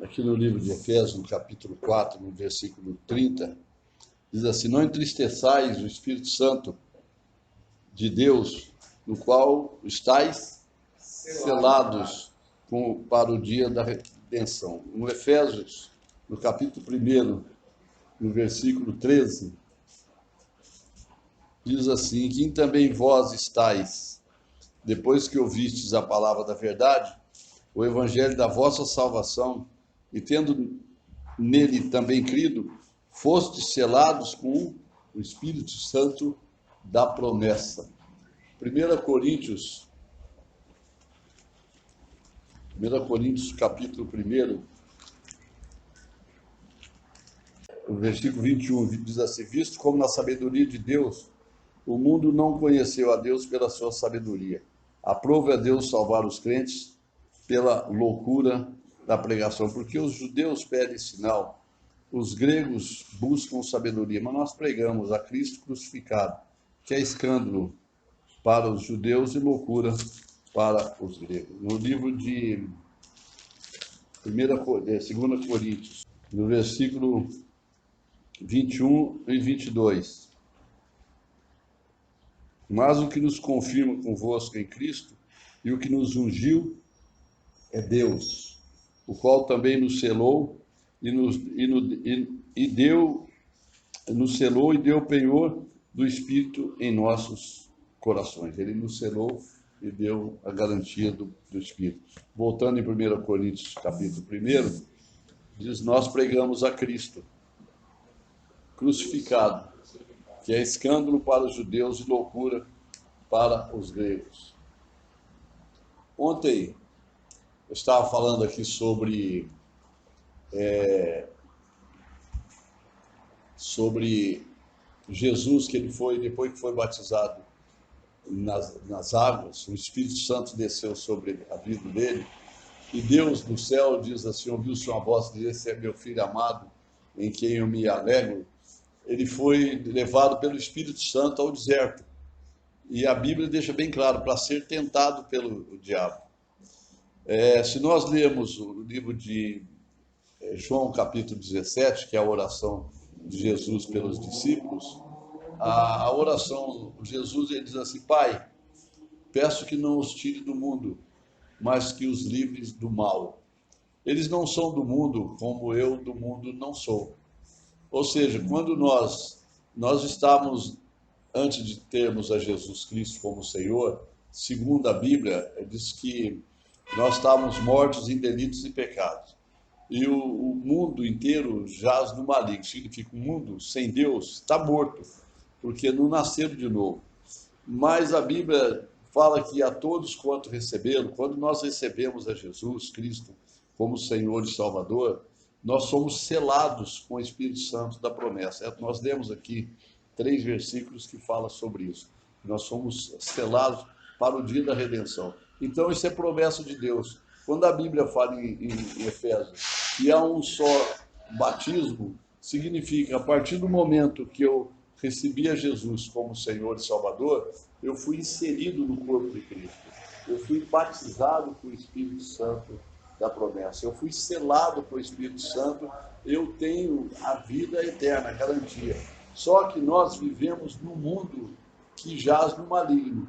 aqui no livro de Efésios, no capítulo 4, no versículo 30, diz assim: não entristeçais o Espírito Santo de Deus, no qual estáis selados para o dia da redenção. No Efésios, no capítulo 1, no versículo 13, diz assim: que também vós estáis, depois que ouvistes a palavra da verdade, o evangelho da vossa salvação, e tendo nele também crido, fostes selados com o Espírito Santo da promessa. 1 Coríntios capítulo 1, o versículo 21, diz assim: visto como na sabedoria de Deus, o mundo não conheceu a Deus pela sua sabedoria. Aprove a Deus salvar os crentes pela loucura da pregação, porque os judeus pedem sinal, os gregos buscam sabedoria, mas nós pregamos a Cristo crucificado, que é escândalo para os judeus e loucura para os gregos. No livro de 2 Coríntios, no versículo 21 e 22. Mas o que nos confirma convosco em Cristo e o que nos ungiu é Deus, o qual também nos selou nos selou e deu o penhor do Espírito em nossos corações. Ele nos selou e deu a garantia do Espírito. Voltando em 1 Coríntios capítulo 1, diz: nós pregamos a Cristo crucificado, que é escândalo para os judeus e loucura para os gregos. Ontem eu estava falando aqui sobre Jesus, que ele foi, depois que foi batizado nas águas, o Espírito Santo desceu sobre a vida dele, e Deus do céu diz assim: ouviu-se uma voz que diz: esse é meu filho amado, em quem eu me alegro. Ele foi levado pelo Espírito Santo ao deserto, e a Bíblia deixa bem claro, para ser tentado pelo diabo. Se nós lermos o livro de João capítulo 17, que é a oração de Jesus pelos discípulos, a oração, Jesus ele diz assim: Pai, peço que não os tire do mundo, mas que os livres do mal. Eles não são do mundo, como eu do mundo não sou. Ou seja, quando nós estávamos, antes de termos a Jesus Cristo como Senhor, segundo a Bíblia, diz que nós estávamos mortos em delitos e pecados. E o mundo inteiro jaz no maligno. Significa o mundo sem Deus está morto, porque não nasceram de novo. Mas a Bíblia fala que a todos quanto receberam, quando nós recebemos a Jesus Cristo como Senhor e Salvador, nós somos selados com o Espírito Santo da promessa. Nós lemos aqui 3 versículos que falam sobre isso. Nós somos selados para o dia da redenção. Então, isso é promessa de Deus. Quando a Bíblia fala em Efésios que há um só batismo, significa, a partir do momento que eu recebi a Jesus como Senhor e Salvador, eu fui inserido no corpo de Cristo. Eu fui batizado com o Espírito Santo da promessa. Eu fui selado com o Espírito Santo. Eu tenho a vida eterna, a garantia. Só que nós vivemos num mundo que jaz no maligno,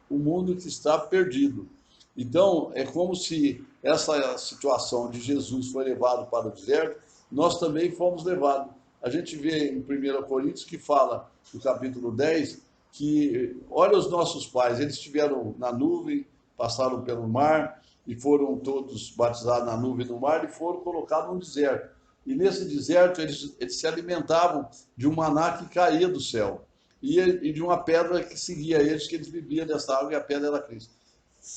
um mundo que está perdido. Então, é como se essa situação de Jesus foi levado para o deserto, nós também fomos levados. A gente vê em 1 Coríntios que fala, no capítulo 10, que, olha os nossos pais, eles estiveram na nuvem, passaram pelo mar, e foram todos batizados na nuvem do mar, e foram colocados no deserto. E nesse deserto eles se alimentavam de um maná que caía do céu, e de uma pedra que seguia eles, que eles bebiam dessa água, e a pedra era Cristo.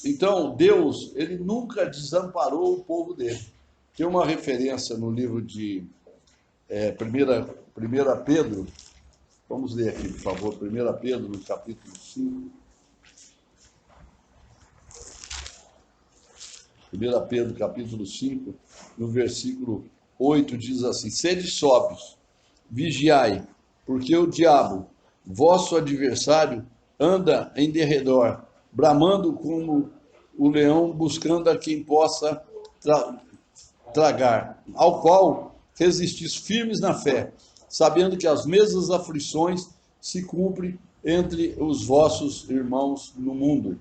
Então, Deus, ele nunca desamparou o povo dele. Tem uma referência no livro de 1 Pedro, vamos ler aqui, por favor, 1 Pedro, no capítulo 5. 1 Pedro, capítulo 5, no versículo 8, diz assim: sede sóbrios, vigiai, porque o diabo, vosso adversário, anda em derredor, bramando como o leão, buscando a quem possa tragar, ao qual resistis firmes na fé, sabendo que as mesmas aflições se cumprem entre os vossos irmãos no mundo.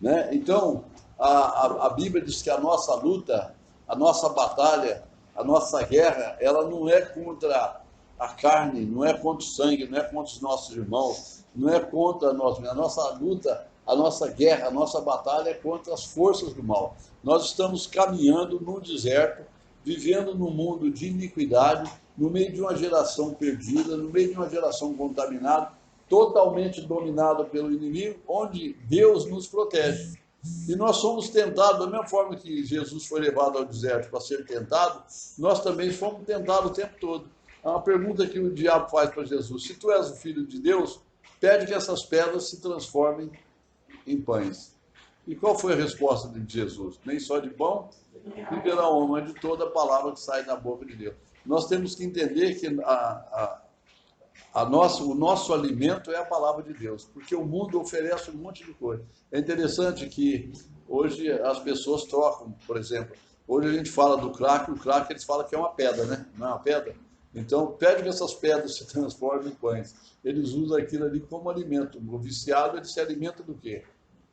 Né? Então, a Bíblia diz que a nossa luta, a nossa batalha, a nossa guerra, ela não é contra a carne, não é contra o sangue, não é contra os nossos irmãos, não é contra nós. A nossa luta, a nossa guerra, a nossa batalha é contra as forças do mal. Nós estamos caminhando num deserto, vivendo num mundo de iniquidade, no meio de uma geração perdida, no meio de uma geração contaminada, totalmente dominada pelo inimigo, onde Deus nos protege. E nós somos tentados, da mesma forma que Jesus foi levado ao deserto para ser tentado, nós também fomos tentados o tempo todo. É uma pergunta que o diabo faz para Jesus: se tu és o Filho de Deus, pede que essas pedras se transformem em pães. E qual foi a resposta de Jesus? Nem só de pão viverá o homem, mas de toda a palavra que sai da boca de Deus. Nós temos que entender que o nosso alimento é a palavra de Deus, porque o mundo oferece um monte de coisa. É interessante que hoje as pessoas trocam, por exemplo, hoje a gente fala do crack, o crack eles falam que é uma pedra, né? Não é uma pedra? Então, pede que essas pedras se transformem em pães. Eles usam aquilo ali como alimento. O viciado, ele se alimenta do quê?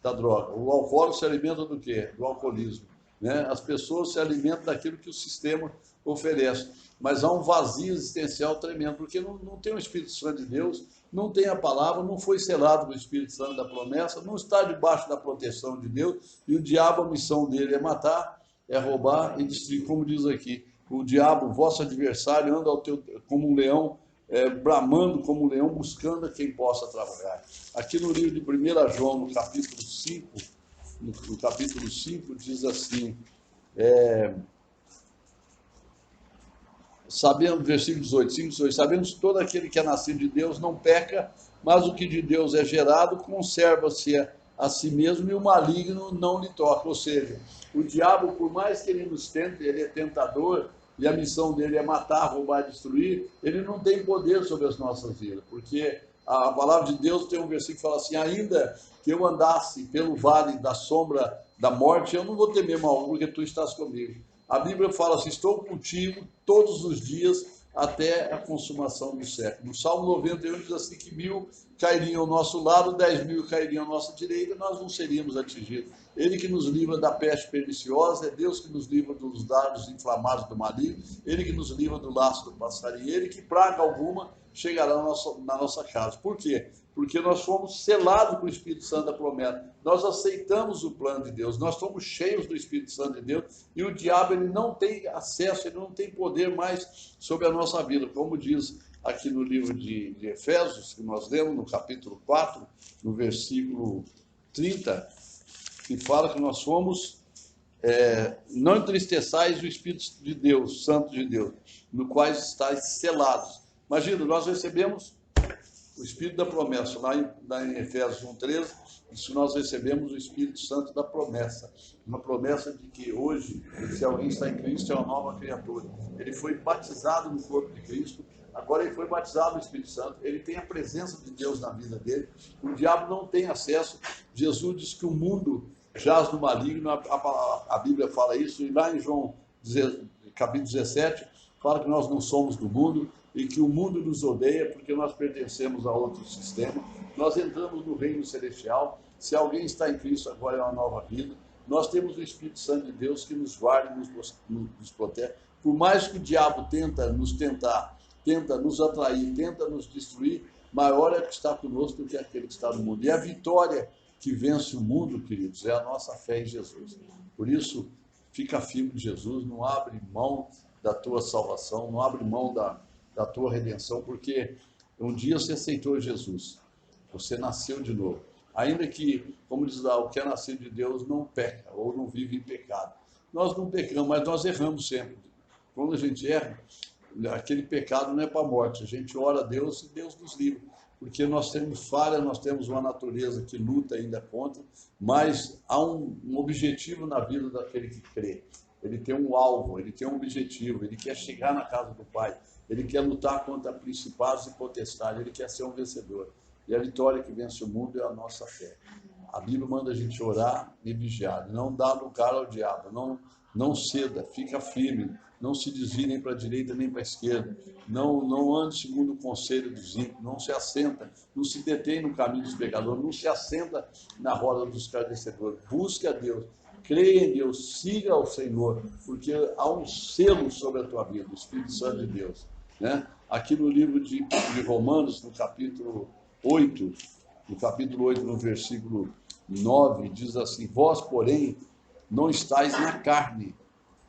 Da droga. O alcoólico se alimenta do quê? Do alcoolismo. Né? As pessoas se alimentam daquilo que o sistema oferece. Mas há um vazio existencial tremendo, porque não tem o Espírito Santo de Deus, não tem a palavra, não foi selado com o Espírito Santo da promessa, não está debaixo da proteção de Deus, e o diabo, a missão dele é matar, é roubar e destruir, como diz aqui. O diabo, vosso adversário, anda como um leão, bramando como um leão, buscando a quem possa trabalhar. Aqui no livro de 1 João, no capítulo 5, diz assim, sabendo, versículo 18, 5, 18, sabemos que todo aquele que é nascido de Deus não peca, mas o que de Deus é gerado conserva-se a si mesmo e o maligno não lhe toca. Ou seja, o diabo, por mais que ele nos tente, ele é tentador e a missão dele é matar, roubar, destruir, ele não tem poder sobre as nossas vidas, porque a palavra de Deus tem um versículo que fala assim: ainda que eu andasse pelo vale da sombra da morte, eu não vou temer mal, porque tu estás comigo. A Bíblia fala assim: estou contigo todos os dias até a consumação do século. No Salmo 91 diz assim que 1000 cairiam ao nosso lado, 10.000 cairiam à nossa direita, nós não seríamos atingidos. Ele que nos livra da peste perniciosa, é Deus que nos livra dos dardos inflamados do maligno, Ele que nos livra do laço do passarinho, Ele que praga alguma chegará na nossa casa. Por quê? Porque nós fomos selados com o Espírito Santo da promessa. Nós aceitamos o plano de Deus, nós somos cheios do Espírito Santo de Deus, e o diabo ele não tem acesso, ele não tem poder mais sobre a nossa vida. Como diz aqui no livro de Efésios, que nós lemos no capítulo 4, no versículo 30, que fala que nós somos, não entristeçais o Espírito de Deus, Santo de Deus, no qual estáis selados. Imagina, nós recebemos o Espírito da promessa, lá em Efésios 1,13, isso nós recebemos o Espírito Santo da promessa. Uma promessa de que hoje, se alguém está em Cristo, é uma nova criatura. Ele foi batizado no corpo de Cristo, agora ele foi batizado no Espírito Santo, ele tem a presença de Deus na vida dele, o diabo não tem acesso. Jesus diz que o mundo jaz no maligno, a Bíblia fala isso, e lá em João capítulo 17, fala que nós não somos do mundo, e que o mundo nos odeia porque nós pertencemos a outro sistema. Nós entramos no reino celestial. Se alguém está em Cristo, agora é uma nova vida. Nós temos o Espírito Santo de Deus que nos guarda e nos protege. Por mais que o diabo tenta nos atrair, tenta nos destruir, maior é o que está conosco do que aquele que está no mundo. E a vitória que vence o mundo, queridos, é a nossa fé em Jesus. Por isso, fica firme em Jesus, não abre mão da tua salvação, não abre mão da tua redenção, porque um dia você aceitou Jesus, você nasceu de novo. Ainda que, como diz lá, o que é nascido de Deus não peca, ou não vive em pecado. Nós não pecamos, mas nós erramos sempre. Quando a gente erra, aquele pecado não é para a morte, a gente ora a Deus e Deus nos livra, porque nós temos falha, nós temos uma natureza que luta ainda contra, mas há um objetivo na vida daquele que crê. Ele tem um alvo, ele tem um objetivo, ele quer chegar na casa do Pai. Ele quer lutar contra principados e potestades, ele quer ser um vencedor. E a vitória que vence o mundo é a nossa fé. A Bíblia manda a gente orar e vigiar, não dar lugar ao diabo, Não ceda, fica firme, não se desvie nem para a direita nem para a esquerda, não ande segundo o conselho dos ímpios, não se assenta, não se detém no caminho dos pecadores, não se assenta na roda dos escarnecedores. Busque a Deus, creia em Deus, siga ao Senhor, porque há um selo sobre a tua vida, o Espírito Santo de Deus. Né? Aqui no livro de Romanos, no capítulo 8, no versículo 9, diz assim: vós, porém, não estáis na carne,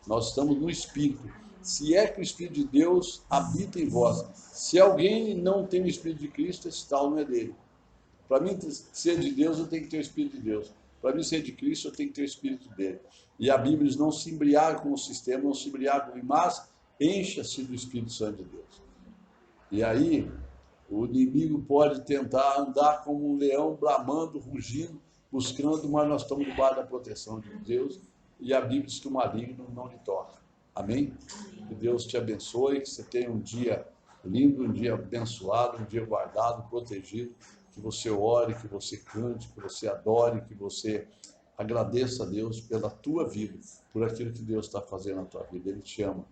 nós estamos no Espírito. Se é que o Espírito de Deus habita em vós. Se alguém não tem o Espírito de Cristo, esse tal não é dele. Para mim ser de Deus, eu tenho que ter o Espírito de Deus. Para mim ser de Cristo, eu tenho que ter o Espírito dele. E a Bíblia diz: não se embriague com o sistema, não se embriague com o mas encha-se do Espírito Santo de Deus. E aí, o inimigo pode tentar andar como um leão, bramando, rugindo, buscando, mas nós estamos debaixo da proteção de Deus, e a Bíblia diz que o maligno não lhe toca. Amém? Que Deus te abençoe, que você tenha um dia lindo, um dia abençoado, um dia guardado, protegido, que você ore, que você cante, que você adore, que você agradeça a Deus pela tua vida, por aquilo que Deus está fazendo na tua vida. Ele te ama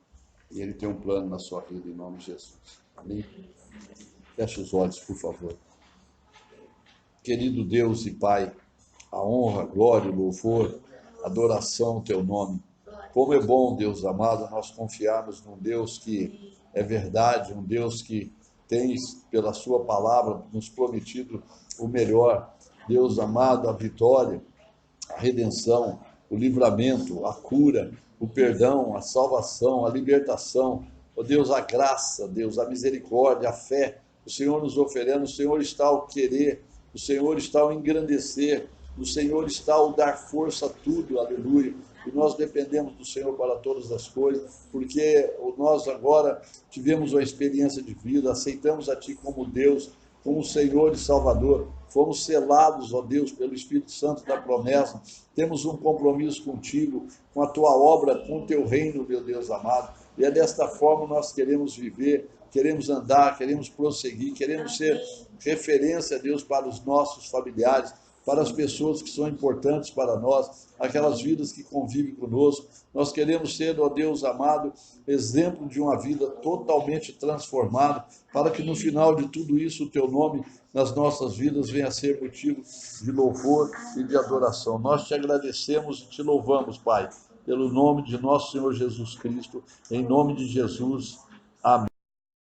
e Ele tem um plano na sua vida, em nome de Jesus. Amém? Feche os olhos, por favor. Querido Deus e Pai, a honra, glória, louvor, adoração ao teu nome. Como é bom, Deus amado, nós confiarmos num Deus que é verdade, um Deus que tem, pela sua palavra, nos prometido o melhor. Deus amado, a vitória, a redenção, o livramento, a cura, o perdão, a salvação, a libertação. Ó Deus, a graça, Deus, a misericórdia, a fé, o Senhor nos oferecendo, o Senhor está ao querer, o Senhor está ao engrandecer, o Senhor está ao dar força a tudo, aleluia. E nós dependemos do Senhor para todas as coisas, porque nós agora tivemos uma experiência de vida, aceitamos a Ti como Deus, como Senhor e Salvador, fomos selados, ó Deus, pelo Espírito Santo da promessa, temos um compromisso contigo, com a Tua obra, com o Teu reino, meu Deus amado, e é desta forma nós queremos viver, queremos andar, queremos prosseguir, queremos ser referência, Deus, para os nossos familiares, para as pessoas que são importantes para nós, aquelas vidas que convivem conosco. Nós queremos ser, ó Deus amado, exemplo de uma vida totalmente transformada, para que no final de tudo isso o Teu nome nas nossas vidas venha a ser motivo de louvor e de adoração. Nós te agradecemos e te louvamos, Pai, pelo nome de nosso Senhor Jesus Cristo, em nome de Jesus.